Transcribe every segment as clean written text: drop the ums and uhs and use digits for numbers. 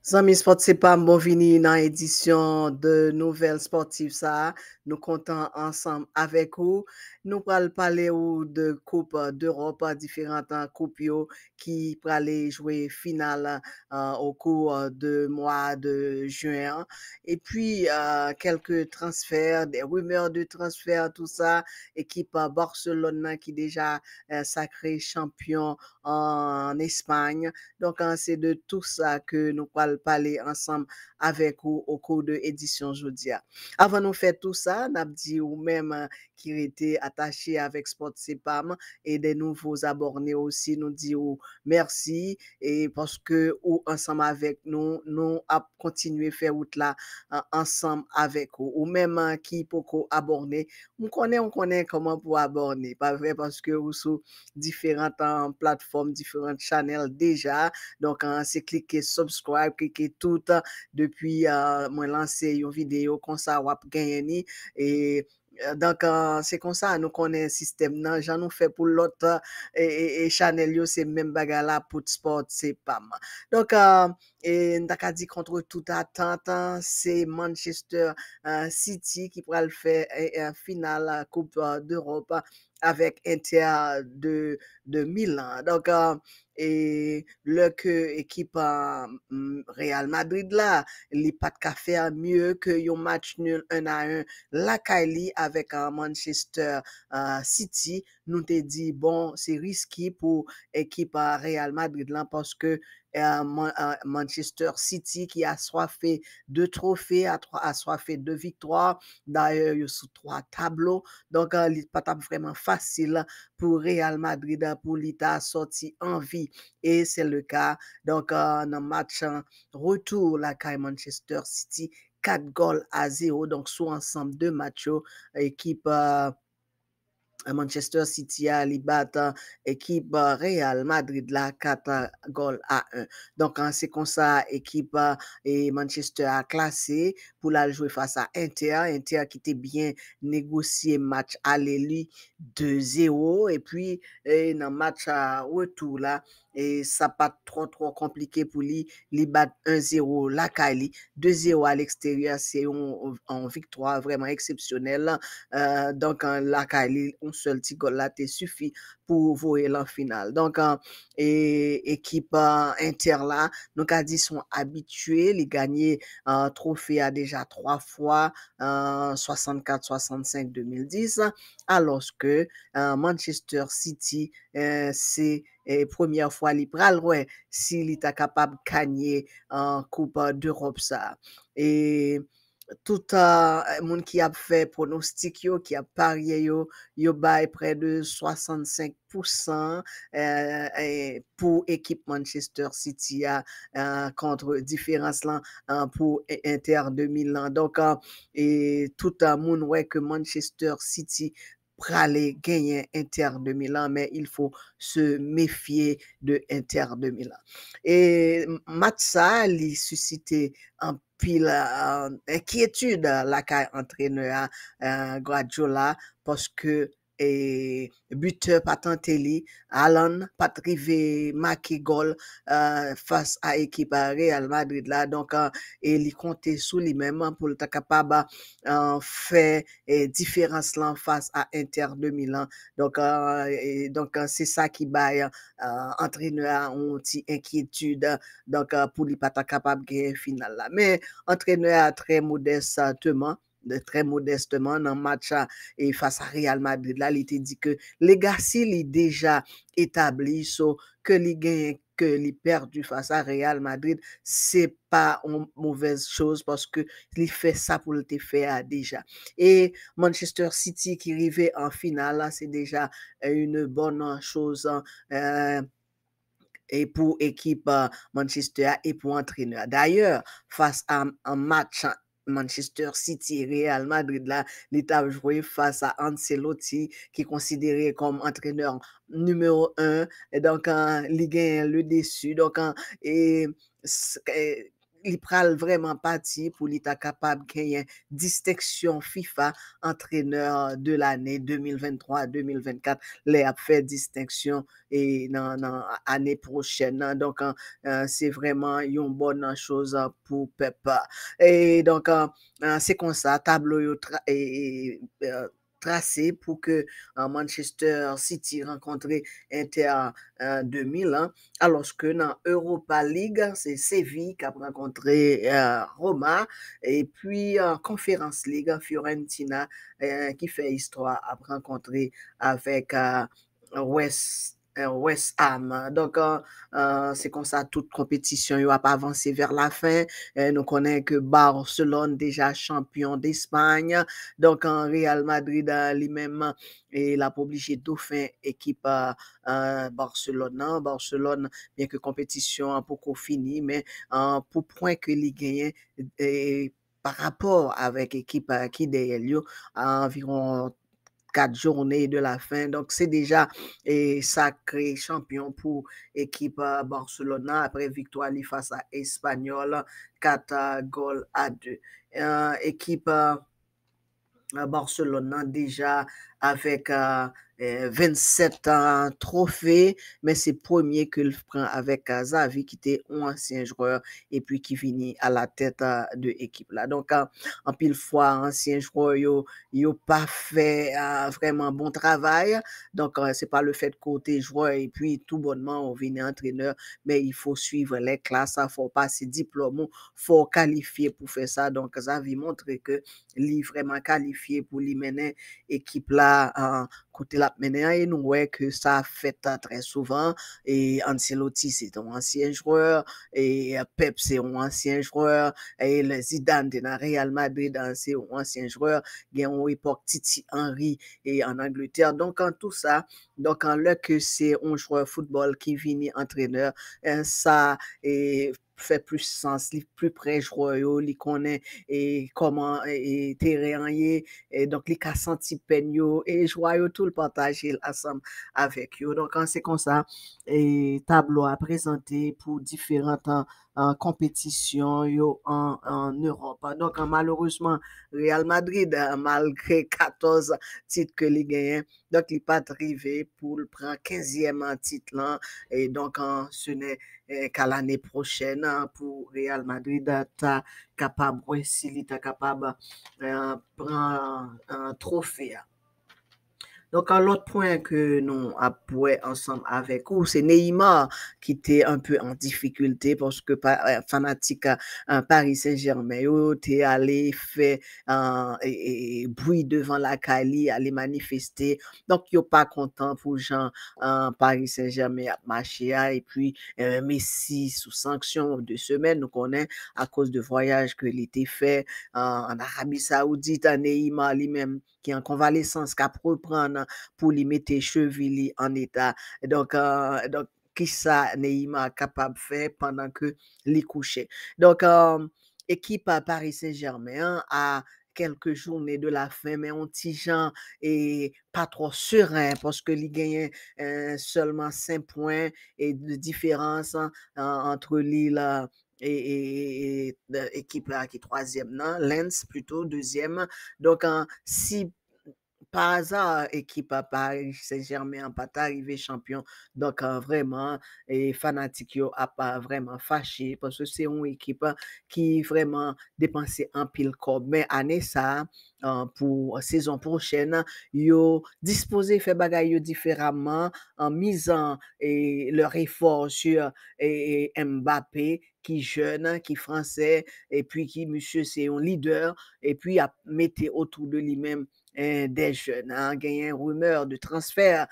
Zami Sport, c'est pas bon vini dans l'édition de Nouvelles Sportives ça. Nous comptons ensemble avec vous. Nous allons parler de Coupe d'Europe, différentes coupes qui pourraient jouer finale au cours de mois de juin. Et puis, quelques transferts, des rumeurs de transferts, tout ça. Équipe Barcelone qui déjà sacré champion en Espagne. Donc, c'est de tout ça que nous allons parler ensemble avec vous au cours de l'édition aujourd'hui. Avant de faire tout ça, nous avons dit ou même qui étaient attachés avec Sport CEPAM et des nouveaux abonnés aussi, nous disons merci et parce que ou ensemble avec nous, nous avons continué à faire route là ensemble avec vous. Ou même qui peut abonner, on connaît comment pour abonner, pas vrai parce que vous sur différentes plateformes, différentes channels déjà. Donc, c'est cliquer subscribe, cliquer tout depuis moi lancer une vidéo comme ça, ou gagner et donc, c'est comme ça, nous connaissons un système. Non, j'en nous fait pour l'autre et channel, c'est même bagarre là pour sport, c'est pas mal. Donc, et on dit contre toute attente, c'est Manchester City qui pourra le faire en finale Coupe d'Europe avec Inter de Milan. Donc, et le que équipe Real Madrid là, il pas de faire mieux que un match nul 1-1 la Kylie avec Manchester City. Nous te dit bon, c'est risqué pour équipe Real Madrid là parce que Manchester City qui a soifé de trophées, a soifé de victoires. D'ailleurs, il y a sous 3 tableaux. Donc, il n'est pas vraiment facile pour Real Madrid pour l'État sorti en vie. Et c'est le cas. Donc, dans le match retour, la Manchester City, 4 goals à 0. Donc, sous ensemble de matchs, équipe Manchester City a li bat équipe Real Madrid la 4 goals à 1. Donc, c'est comme ça, équipe et Manchester a classé pour la jouer face à Inter. Inter qui était bien négocié match aller lui 2-0. Et puis, dans le match à retour là, et ça pas trop compliqué pour lui. Li bat 1-0 la Cali. 2-0 à l'extérieur, c'est une victoire vraiment exceptionnelle. Donc, la Cali, un seul petit goal là, t'es suffit pour voir la finale. Donc, et équipe Inter là, donc a dit sont habitués, les gagner trophée a déjà 3 fois, 64-65 2010, alors que Manchester City, c'est première fois libéral, ouais, s'il est capable de gagner en Coupe d'Europe ça. Et tout monde qui a fait pronostic yo, qui a parié yo bail près de 65% pour équipe Manchester City contre différence là pour Inter de Milan. Donc et tout le monde ouais que Manchester City praler gagner Inter de Milan, mais il faut se méfier de Inter de Milan. Et match ça, il suscité un pile inquiétude la entraîneur Guardiola parce que buteur pas tenté li Alan pas trivé marquer goal face à équipe Real Madrid là donc et il comptait sous lui-même pour être capable faire différence là face à Inter de Milan donc c'est ça qui baille entraîneur ont une inquiétude donc pour lui pas capable de gagner final là mais entraîneur très modestement dans le match et face à Real Madrid là il était dit que legacy est déjà établi so que les gagne que les perdu face à Real Madrid c'est pas une mauvaise chose parce que il fait ça pour le faire déjà et Manchester City qui arrivait en finale là c'est déjà une bonne chose et pour équipe Manchester et pour entraîneur. D'ailleurs, face à un match Manchester City Real Madrid là, l'état joué face à Ancelotti qui est considéré comme entraîneur numéro 1 et donc il gagne le dessus donc et il pral vraiment parti pour l'état capable gagner distinction FIFA entraîneur de l'année 2023-2024. Les a fait distinction et dans l'année prochaine. Donc, c'est vraiment une bonne chose pour Pep. Et donc, c'est comme ça, tableau tracé pour que Manchester City rencontre Inter 2000, hein, alors que dans Europa League, c'est Séville qui a rencontré Roma, et puis en Conference League, Fiorentina qui fait histoire a rencontré avec West Ham. Donc, c'est comme ça, toute compétition a pas avancé vers la fin. Nous connaissons que Barcelone, déjà champion d'Espagne. Donc, en Real Madrid, lui-même, il a obligé de dauphin équipe Barcelone. Non? Barcelone, bien que compétition a beaucoup fini, mais pour point que les gagne, par rapport avec équipe qui derrière lui, à environ 4 journées de la fin. Donc, c'est déjà sacré champion pour l'équipe Barcelone après victoire face à Espanyol, 4 goals à 2. Équipe Barcelone déjà avec 27 trophées, mais c'est premier que le prend avec Xavi qui était un ancien joueur et puis qui finit à la tête de l'équipe là. Donc en pile fois ancien joueur yo pas fait vraiment bon travail. Donc c'est pas le fait côté joueur et puis tout bonnement on vient entraîneur, mais il faut suivre les classes, il faut passer diplôme, faut qualifier pour faire ça. Donc Xavi montre que li vraiment qualifié pour lui mener équipe là côté la mener et nous ouais que ça fait très souvent et Ancelotti c'est un ancien joueur et Pep c'est un ancien joueur et le Zidane de la Real Madrid c'est un ancien joueur il y a une époque Titi Henry et en Angleterre donc en tout ça donc en là que c'est un joueur football qui vient entraîneur ça et fait plus sens, plus près joueur, il connaît et comment et terrain et donc les ka senti peine yo et joie tout le partager ensemble avec yo. Donc c'est comme ça et tableau à présenter pour différentes compétitions yo en Europe. Donc malheureusement Real Madrid malgré 14 titres que les gagnent donc il pas arrivé pour le prendre 15e titre là et donc ce n'est qu'à l'année prochaine pour Real Madrid ta capable s'il est capable prendre un trophée. Donc, l'autre point que nous avons ensemble avec vous, c'est Neymar qui était un peu en difficulté parce que fanatique Paris Saint-Germain, était allé faire bruit devant la Cali, aller manifester. Donc, il pas content pour Jean Paris Saint-Germain a marché et puis Messi sous sanction de semaine, nous connaissons à cause de voyage que l'été fait en Arabie Saoudite, Neymar lui-même qui est en convalescence, qui a reprendre pour lui mettre cheville en état. Donc qui ça Neymar capable de faire pendant que les couchait. Donc, équipe à Paris Saint-Germain a quelques journées de la fin, mais on petit gens et pas trop serein parce que il gagne seulement 5 points et de différence entre Lille et équipe qui est troisième, non? Lens plutôt deuxième. Donc, si par hasard, équipe à Paris Saint-Germain n'a pas arrivé champion. Donc, vraiment, et fanatique yo a pas vraiment fâché parce que c'est une équipe qui vraiment dépensé en pile corps. Mais année ça, pour saison prochaine, yo disposé faire bagay yo différemment en misant leur effort sur Mbappé qui jeune, qui français, et puis qui monsieur c'est un leader, et puis a metté autour de lui-même des jeunes. Gagné une rumeur de transfert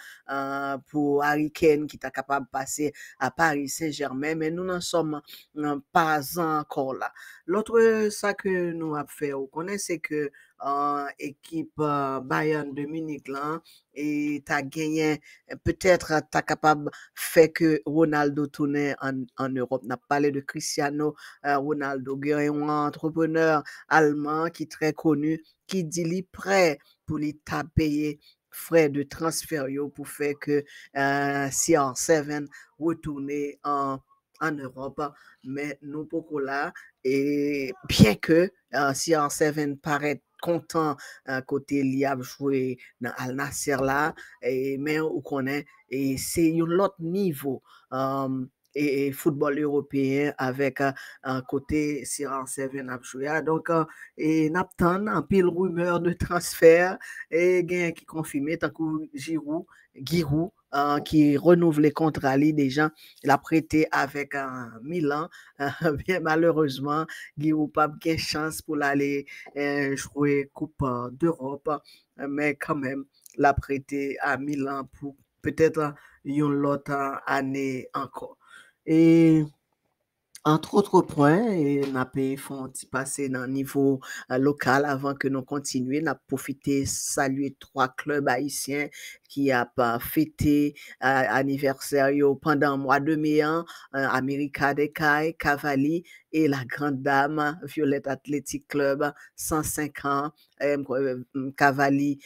pour Harry Kane qui est capable de passer à Paris Saint-Germain, mais nous n'en sommes pas encore là. L'autre, ça que nous avons fait, vous connaissez, c'est que équipe Bayern de Munich là, et tu as gagné, peut-être tu as capable de faire que Ronaldo tourne en Europe. On a parlé de Cristiano Ronaldo, un entrepreneur allemand qui est très connu, qui dit qu'il est prêt pour les payer frais de transfert pour faire que CR7 retourne en Europe, mais nous beaucoup là. Et bien que CR7 paraît content côté li a joué dans Al Nasser là, mais on connaît, et c'est un autre niveau. Et football européen avec un côté CR7 a joué. Donc, et n'attend un pile rumeur de transfert et gain qui confirmé tant que Giroud qui renouvelle les contrats déjà. Il a prêté avec un Milan. Bien malheureusement, Giroud n'a pas de chance pour aller jouer Coupe d'Europe, mais quand même, l'a prêté à Milan pour peut-être une autre année encore. Et entre autres points, et n'a pas font passer dans le niveau local avant que nous continuions. N'a profité saluer trois clubs haïtiens qui a pas fêté anniversaire pendant le mois de mai, America de Caille, Cavalli et la grande dame Violette Athletic Club, 105 ans, Cavalli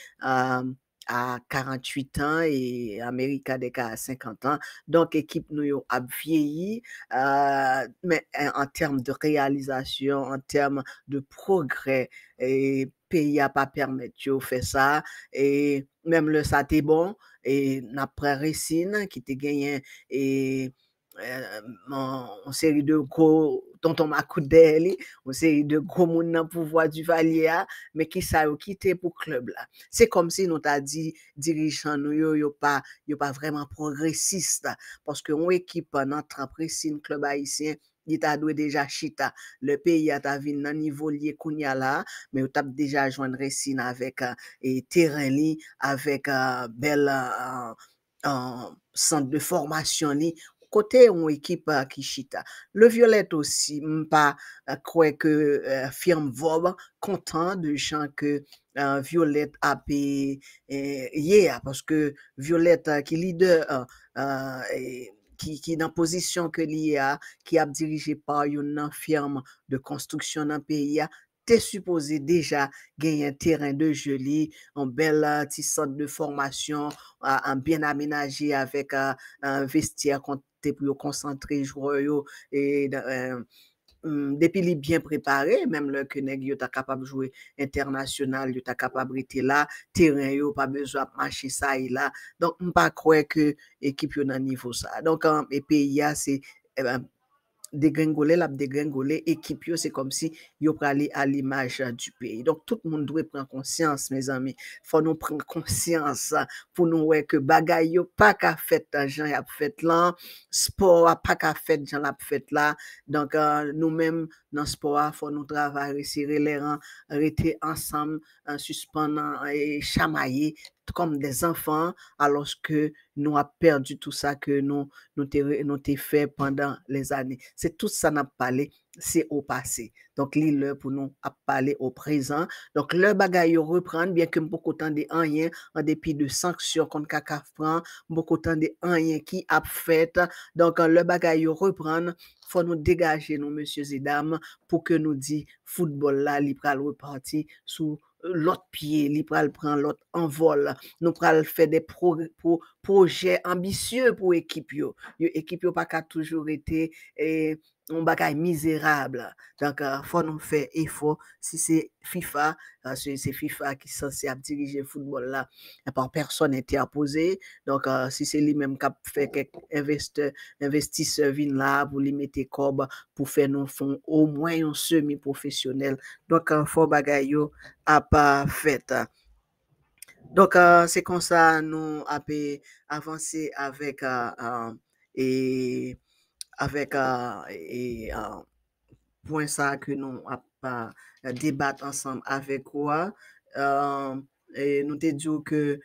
à 48 ans et America de Caille à 50 ans. Donc, équipe nous a vieilli, mais en termes de réalisation, en termes de progrès, et pays a pas permettre de faire ça. Et même le ça t'est bon, et après Racine qui te gagné et en série de gros tonton Macoudeli, une série de gros moun dans pouvoir du Valier, mais qui ça yo quitté pour club là. C'est comme si nous t'a dit dirigeant nous yo pas vraiment progressiste parce que on équipe notre Pressine club haïtien il t'a doué déjà chita le pays a ta ville dans niveau lié kounya là mais on t'a déjà joindre Racine avec et terrain li avec bel centre de formation li côté une équipe qui chita le Violette aussi pas croire que firme Vob content de gens que Violette a payé hier parce que Violette qui leader qui dans position que l'IA qui a dirigé par une firme de construction dans le pays t'es supposé déjà gagner un terrain de jeu un bel petit centre de formation un bien aménagé avec un vestiaire pour concentrer joueurs et depuis les bien préparé même le que nèg yo ta capable jouer international yo ta capable rester là terrain yo pas besoin de marcher ça et là donc on pas croire que équipe yo dans niveau ça donc et pays c'est eh ben, dégringoler, la dégringoler, équipe yo, c'est comme si yo aller à l'image du pays. Donc, tout le monde doit prendre conscience, mes amis. Faut nous prendre conscience pour nous ouais que bagay yo pas qu'à fait gens y a fait là, sport a pas qu'à fait gens l'a fait là. Donc, nous-mêmes, dans sport, faut nous travailler, serrer les rangs, rester ensemble, suspendant et chamailler comme des enfants, alors que nous avons perdu tout ça que nous t'ai fait pendant les années. C'est tout ça n'a parlé, c'est au passé. Donc, l'île pour nous a parlé au présent. Donc, le bagage reprendre, bien que beaucoup temps de rien, en dépit de sanctions contre Kaka prend, beaucoup temps de rien qui a fait. Donc, le bagage reprendre, faut nous dégager, nous, messieurs et dames, pour que nous dit football là, il pral reparti sous l'autre pied, il pral prend l'autre envol. Nous pral faire des projets ambitieux pour équipe yo. Équipe yo pas qu'à toujours été un bagage misérable. Donc, faut nous faire effort. Si c'est FIFA, c'est FIFA qui est censé diriger le football là, par personne interposée. Donc, si c'est lui-même qui a fait quelques investisseurs viennent là pour lui mettre cob pour faire nos fonds au moins un semi-professionnel. Donc, faut bagay yo a pas fait. Donc, c'est comme ça nous avons avancé et, avec point ça que nous avons débattre ensemble avec quoi. Euh, et nous te dit que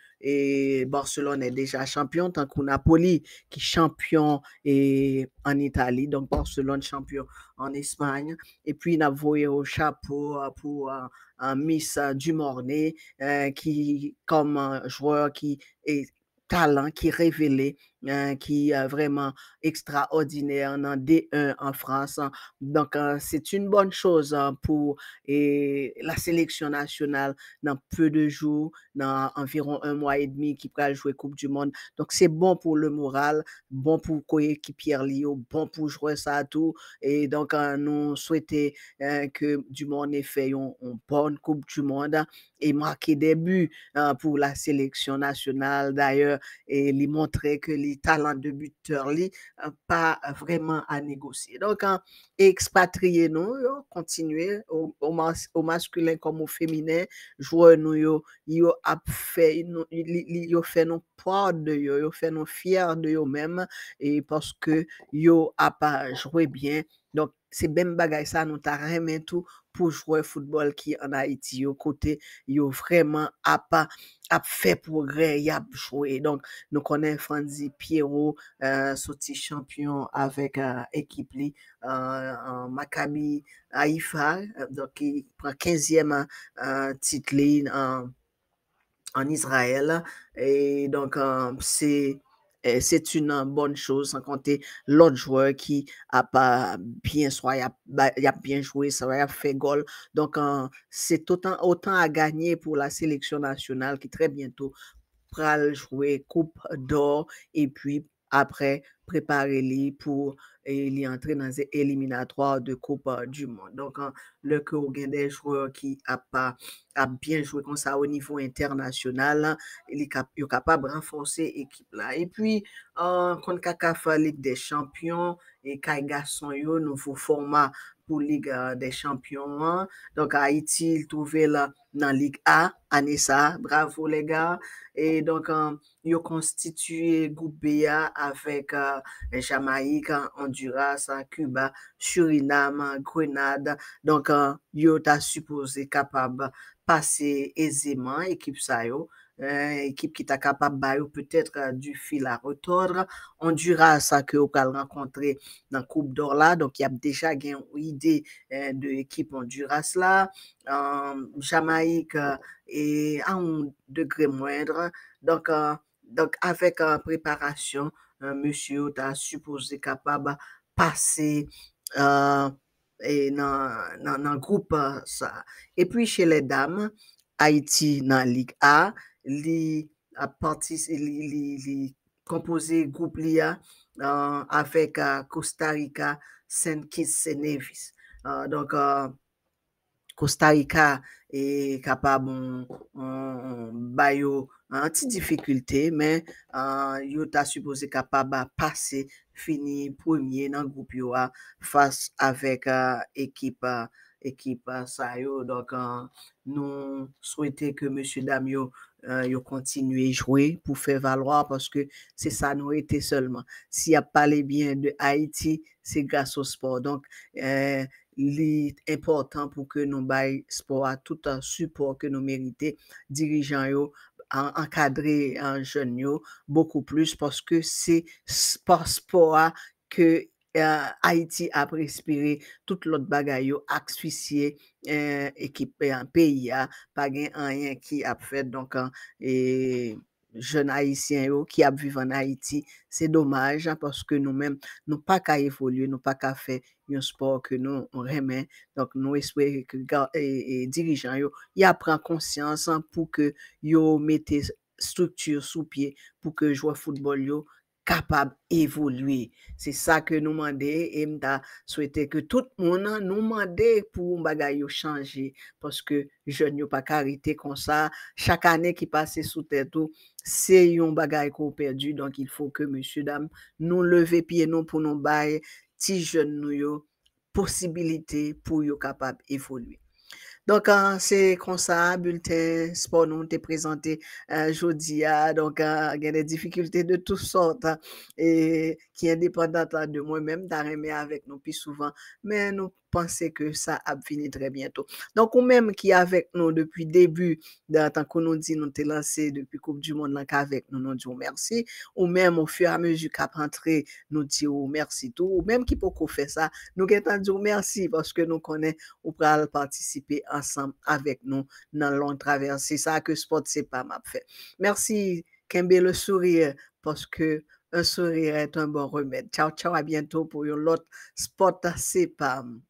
Barcelone est déjà champion, tant que Napoli qui est champion en Italie, donc Barcelone champion en Espagne. Et puis, nous avons au chapeau pour Miss Dumornay, qui comme joueur qui est talent, qui est révélé qui est vraiment extraordinaire dans D1 en France. Donc, c'est une bonne chose pour la sélection nationale dans peu de jours, dans environ 1 mois et demi, qui va jouer Coupe du Monde. Donc, c'est bon pour le moral, bon pour coéquipier Lio, bon pour jouer ça tout. Et donc, nous souhaitons que du monde ait fait une bonne Coupe du Monde et marquer des buts pour la sélection nationale. D'ailleurs, et lui montrer que les talents de buteur li pas vraiment à négocier. Donc, expatrier nous, continuer au masculin comme au féminin, jouer nous yo a fait yo fait nous proud de yo fait nous fiers de yo même et parce que yo a pas joué bien. Donc, c'est même bagay ça nous ta remen tout pour jouer football qui en Haïti yo côté yo vraiment a fait progrès, y a joué. Donc, nous connaissons Franzi Pierrot, sorti champion avec équipe li, en Maccabi Haïfa, donc il prend 15e titre en Israël. Et donc, c'est une bonne chose, sans compter l'autre joueur qui a pas bien, soit il a bien joué, soit il a fait goal. Donc, c'est autant à gagner pour la sélection nationale qui très bientôt pral jouer Coupe d'Or et puis après préparer les pour les entrer dans les éliminatoires de Coupe du Monde. Donc, le que vous avez des joueurs qui a bien joué comme ça au niveau international, il est capable de renforcer l'équipe là. Et puis, contre CACAF Ligue des Champions et Kai Garçon, nouveau format pour Ligue des Champions. Donc, Haïti, il trouvait là dans Ligue A, Anessa, bravo les gars. Et donc, ils ont constitué groupe B avec Jamaïque, Honduras, Cuba, Suriname, Grenade. Donc, ils ont supposé capable passer aisément équipe ça yo. Équipe qui est capable de peut-être du fil à retordre. Honduras, ça que vous allez rencontrer dans la Coupe d'Or là. Donc, il y a déjà une idée de l'équipe Honduras là. Jamaïque et à un degré moindre. Donc avec préparation, monsieur t'a supposé capable passer euh, et dans groupe ça. Et puis chez les dames, Haïti dans Ligue A, li a parti li composé groupe lia avec Costa Rica, Saint Kitts et Nevis. Donc Costa Rica est capable bayo un petit difficulté mais yo ta supposé capable passer fini premier dans groupe yo face avec équipe ça yo donc nous souhaitons que monsieur Damio yo continue jouer pour faire valoir parce que c'est ça nous était seulement s'il a parlé bien de Haïti c'est grâce au sport donc l'important pour que nous bail sport à tout un support que nous méritons dirigeants yo encadrer un jeune yo beaucoup plus parce que c'est par sport que Haïti a respiré tout l'autre bagaille yo asphyxié équipe en pays pas gain rien qui a fait donc et jeunes haïtiens yo qui a vivre en Haïti c'est dommage parce que nous-mêmes nous pas qu'à évoluer nous pas qu'à faire un sport que nous remet donc nous espérons que dirigeants yo y prend conscience pour que yo mette structure sous pied pour que joueur football yo capable évoluer c'est ça que nous demander et m'ta souhaité que tout le monde nous demander pour bagay yo changer parce que jeune yo pas carité comme ça chaque année qui passe sous tête tout c'est un bagay qu'on perdu donc il faut que monsieur dame nous lever pied nous pour nous bail ti jeune nous yo possibilité pour yo capable évoluer. Donc, c'est comme ça, bulletin sport nous te présenté jeudi. Donc, il y a des difficultés de toutes sortes et qui est dépendante de moi-même, d'arriver avec nous plus souvent. Mais nous pensons que ça a fini très bientôt. Donc, ou même qui est avec nous depuis le début, tant qu'on nous dit, nous te lancé depuis Coupe du Monde, là, qu'avec nous, nous disons merci. Ou même au fur et à mesure qu'à rentrer, nous disons merci tout. Ou même qui peut faire ça, nous disons merci parce que nous connaissons ou pral participer ensemble avec nous dans long traversée. C'est ça que sport c'est pas m'a fait. Merci Kembe le sourire parce qu'un sourire est un bon remède. Ciao, ciao, à bientôt pour un autre spot CPAM.